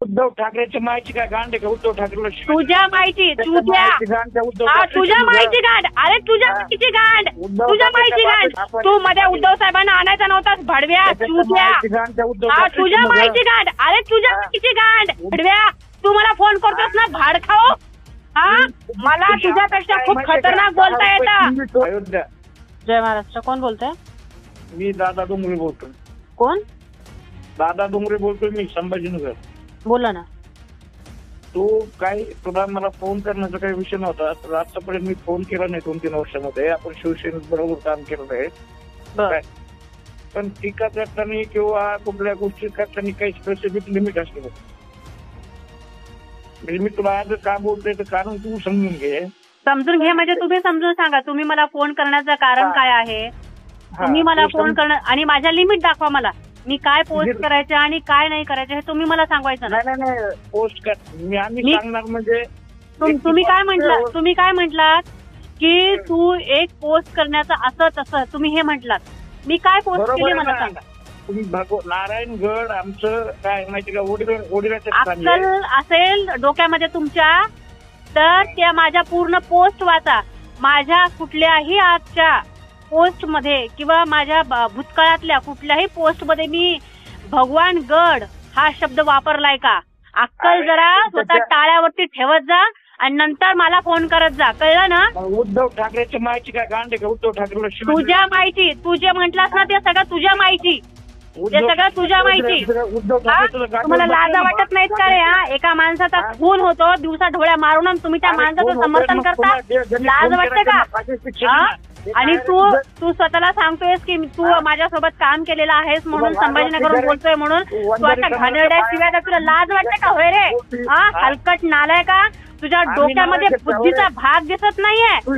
उद्धव ठाकरेची माहिती काय गांड आहे का? उद्धव ठाकरेला तुझ्या माहिती तुझ्या माहिती गांड. अरे तुझ्या माहिती गांड, तुझ्या माहिती गांड. तू मध्ये उद्धव साहेबांना आणायचा नव्हतास भडव्या तुझ्या. तुझ्या माहिती गांड. अरे तुझ्या माहिती गांड भडव्या. तू मला फोन करतोस ना भाड खाओ. मला तुझ्यापेक्षा खूप खतरनाक बोलता येतं. अयोध्या. जय महाराष्ट्र. कोण बोलतोय? मी दादा डोंगरे बोलतोय. कोण? दादा डोंगरे बोलतोय मी, संभाजीनगर. बोला ना. तू काय, तुला मला फोन करण्याचा काही विषय नव्हता. तर आतापर्यंत मी फोन केला नाही 2-3 वर्षामध्ये. आपण शिवसेनेत बरोबर काम केलं आहे. पण टीका करताना किंवा कुठल्या गोष्टी करताना काही स्पेसिफिक लिमिट असते. म्हणजे मी तुला आज का बोलतोय तर कारण तू समजून घे. समजून घे म्हणजे तुम्ही समजून सांगा. तुम्ही मला फोन करण्याचं कारण काय आहे? तुम्ही मला फोन करणं आणि माझ्या लिमिट दाखवा मला. मी काय पोस्ट करायचं आणि काय नाही करायचं हे तुम्ही मला सांगायचं ना. नाही पोस्ट कर. मी सांगणार म्हणजे तुम्ही काय म्हटलात की तू एक पोस्ट करण्याचं असं तसं तुम्ही हे म्हटलात. मी काय पोस्ट केली मला सांगा. तुम्ही नारायणगड आमचं काय माहिती का? ओढीराचं अक्कल असेल डोक्यामध्ये तुमच्या तर त्या माझ्या पूर्ण पोस्ट वाचा. माझ्या कुठल्याही आजच्या पोस्ट मध्ये किंवा माझ्या भूतकाळातल्या कुठल्याही पोस्ट मध्ये मी भगवान गड हा शब्द वापरलाय का? अक्कल जरा स्वतः टाळ्यावरती ठेवत जा आणि नंतर मला फोन करत जा. कळलं ना? उद्धव ठाकरेची माहिती काय गांड आहे का? उद्धव ठाकरेला तुझ्या माहिती तू जे म्हटलास ना ते सगळं तुझ्या माहिती. ते सगळं तुझ्या माहिती. तुम्हाला लाज वाटत नाहीत का रे? एका माणसाचा खून होतो दिवसा ढोळ्या मारून तुम्ही त्या माणसाचं समर्थन करता. लाज वाटते का? आणि तू स्वतःला सांगतोयस की तू माझ्यासोबत काम केलेलं आहेस म्हणून संभाजीनगरहून बोलतोय म्हणून तू आता घाणेरड्या शिवाय तुला लाज वाटते का? होय रे हलकट नालाय का? तुझ्या डोक्यामध्ये बुद्धीचा भाग दिसत नाहीये. तू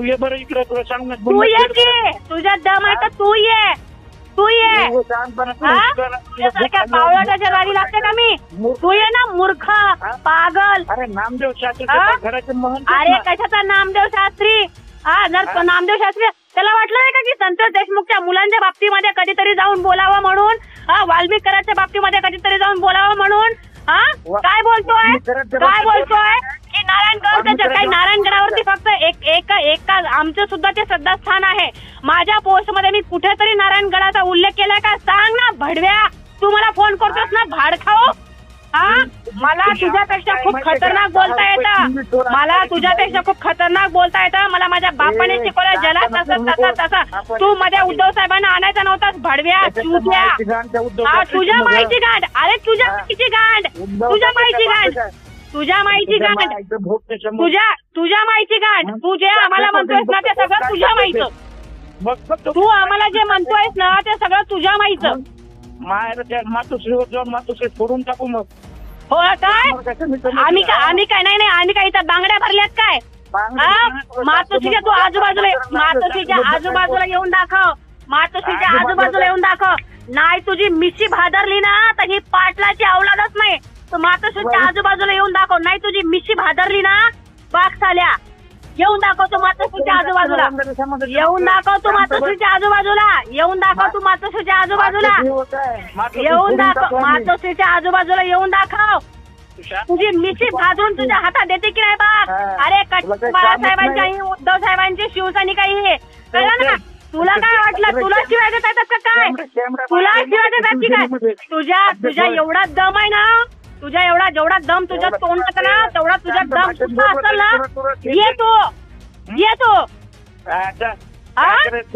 ये बरं इकडे. तुला सांग. तू ये की तुझ्या दम आहे तर तू ये. तू ये. तुझ्यासारख्या पावलाच्या गाडी लागते का मी? तू ये ना मूर्ख पागल. अरे नामदेव शास्त्री. अरे कशाचा नामदेव शास्त्री? जर नामदेव शास्त्री त्याला वाटलं नाही का की संतोष देशमुखच्या मुलांच्या बाबतीमध्ये कधीतरी जाऊन बोलावं म्हणून? वाल्मिक कराडच्या बाबतीमध्ये कधीतरी जाऊन बोलावं म्हणून? काय बोलतोय की नारायणगड? काही नारायणगडावरती फक्त एक आमचं सुद्धा ते श्रद्धास्थान आहे. माझ्या पोस्ट मध्ये मी कुठेतरी नारायणगडाचा उल्लेख केलाय का? सांग ना भडव्या. तू मला फोन करतोस ना भाड खाओ. मला तुझ्यापेक्षा खूप खतरनाक बोलता येतं. मला तुझ्यापेक्षा खूप खतरनाक बोलता येतं. मला माझ्या बापाने शिकवलं जला तसं. तू मध्ये उद्धव साहेबांना आणायचा नव्हतास भडव्या तुझ्या. तुझ्या माहिती गांड. अरे तुझ्या माहिती गांड. तुझ्या माहिती गांड. तुझ्या माहिती गांड. तुझ्या माहिती गांड. तू जे आम्हाला म्हणतोयस ना ते सगळं तुझ्या माहिती. तू आम्हाला जे म्हणतोयस ना ते सगळं तुझ्या माहिती. मातोश्रीवर जाऊन मातोश्री फोडून टाकू मग. हो काय? आम्ही काय नाही आम्ही काय इथं बांगड्या भरल्यात काय? मातोश्रीच्या तू मातोश्रीच्या आजूबाजूला येऊन दाखव. मातोश्रीच्या आजूबाजूला येऊन दाखव. नाही तुझी मिशी भादरली ना तर ही पाटलाची अवलादच नाही. तू मातोश्रीच्या आजूबाजूला येऊन दाखव. नाही तुझी मिशी भादरली ना बाग साल्या येऊन दाखव. तू मातोश्रीच्या आजूबाजूला येऊन दाखव. तू मातोश्रीच्या आजूबाजूला येऊन दाखव. तू मातोश्रीच्या आजूबाजूला येऊन दाखव. मातोश्रीच्या आजूबाजूला येऊन दाखव. तुझी मिशी भाजून तुझ्या हातात देते की नाही बाग? अरे बाळासाहेबांची उद्धव साहेबांची शिवसैनिक आहे. कळलं ना? तुला काय वाटलं? तुला शिवाय देत येतात का काय? तुला शिवाय देतात की काय? तुझ्या एवढा दम आहे ना. तुझ्या जेवढा दम तुझ्या तोंडात ना तेवढा तुझ्या दम सुद्धा असेल ना. येतो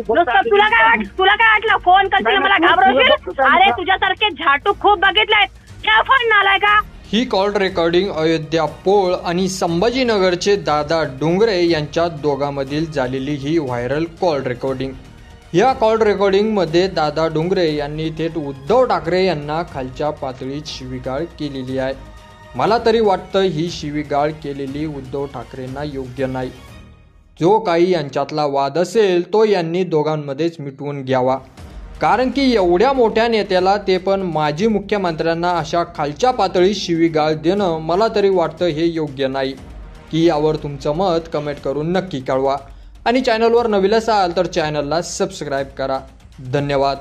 तुला काय वाटलं? फोन करतील मला घाबरवशील? अरे तुझ्यासारखे झाटू खूप बघितलेत. क्या फोन आलाय का? ही कॉल रेकॉर्डिंग अयोध्या पोळ आणि संभाजीनगरचे दादा डोंगरे यांच्या दोघांमधील झालेली ही व्हायरल कॉल रेकॉर्डिंग. या कॉल रेकॉर्डिंगमध्ये दादा डोंगरे यांनी थेट उद्धव ठाकरे यांना खालच्या पातळीत शिवीगाळ केलेली आहे. मला तरी वाटतं ही शिवीगाळ केलेली उद्धव ठाकरेंना योग्य नाही. जो काही यांच्यातला वाद असेल तो यांनी दोघांमध्येच मिटवून घ्यावा. कारण की एवढ्या मोठ्या नेत्याला ते पण माजी मुख्यमंत्र्यांना अशा खालच्या पातळीत शिवीगाळ देणं मला तरी वाटतं हे योग्य नाही. की यावर तुमचं मत कमेंट करून नक्की कळवा. आणि चॅनलवर नवीन असाल तर चॅनलला सबस्क्राईब करा. धन्यवाद.